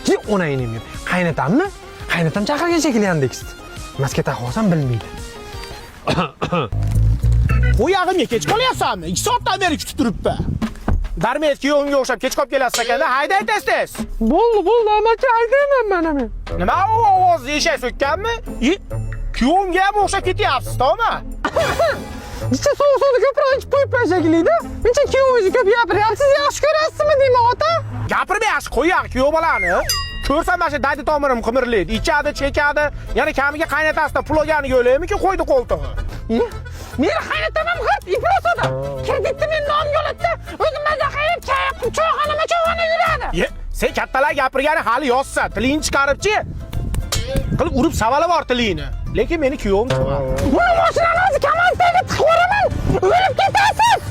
Ki ona inemiyor. Kaynatam mı? Kaynatam chaqirgan shekilli Yandeksni. Maska taqib olsam bilmaydi. Qo'yag'imga kech qolyapsanmi? 2 soatdan beri kutib turibdi. Darmet kuyovimga o'xshab kech qolib kelasizlar ekanda, hayday tez. Bo'ldi, amachi haydayman mana men. Nima u ovozni eshak so'kkanmi? Kuyovimga ham o'xshab ketyapsiz, to'g'rimi? Necha sovuq ko'proq ichib qo'yibman shekilli-da. Necha kuyovingizni ko'p gapiryapsiz, yaxshi ko'rasizmi deyman ota? Gapirma yaxshi, qo'yag kuyov bolani. Ko'rsam mana shu daydi tomirim qimirlaydi, ichadi, chekadi, yana kamiga qaynatasida pul olganiga o'ylaymi-ki qo'ydi qo'ltig'i. Meni qaynatamam g'at iflos odam. Kreditni men nomga oladi-da, o'zi maza qilib choyxona yuradi. Sen kattalar gapirgani hali yozsa, tilingni chiqaribchi. Qilib urib savalib bor tilingni. Lekin meni kuyovim chiqadi. Buni mashinani o'zi kamantaga tiqvoraman, o'lib ketasiz.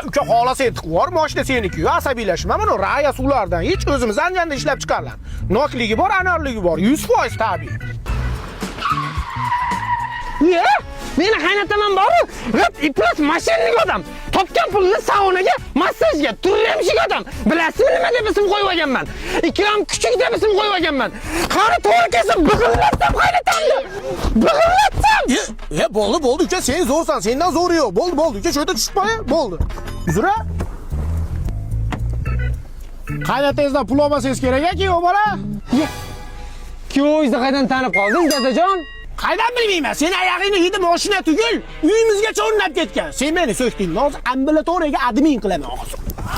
Uka xohlasang tiqvor, mashina seniki. Asabiylashma, mana raya suvlardan hech o'zimiz Andijonda ishlab chiqarlar. Nokligi bor, anorligi bor, 100% tabiiy. Meni qaynatamam bor-ku, g'at iflos mashinalik odam. Topgan pulni saunaga, massajga, turlemshik odam. Bilasizmi nima deb ism qo'yib olganman? Ikrom kuchuk deb ism qo'yib olganman. Qani to'g'ri kelsa biqillatsam qaynatamni. Biqillatsam. Bo'ldi, uka, sen zo'rsan, sendan zo'ri yo'q. Bo'ldi, uka, shu yerda tushib qo'y, bo'ldi. Uzra. Qaynatangizdan pul olmasangiz kerak-ku, o bola. Kuyovingizni qaydan tanib qoldingiz, dadajon? Qaydan bilmayman, sen oyog'ingni yedi mashina tugul, uyimizgacha o'rnab ketgan. Sen meni so'kding, hozir ambulatoriyaga admin qilaman hozir.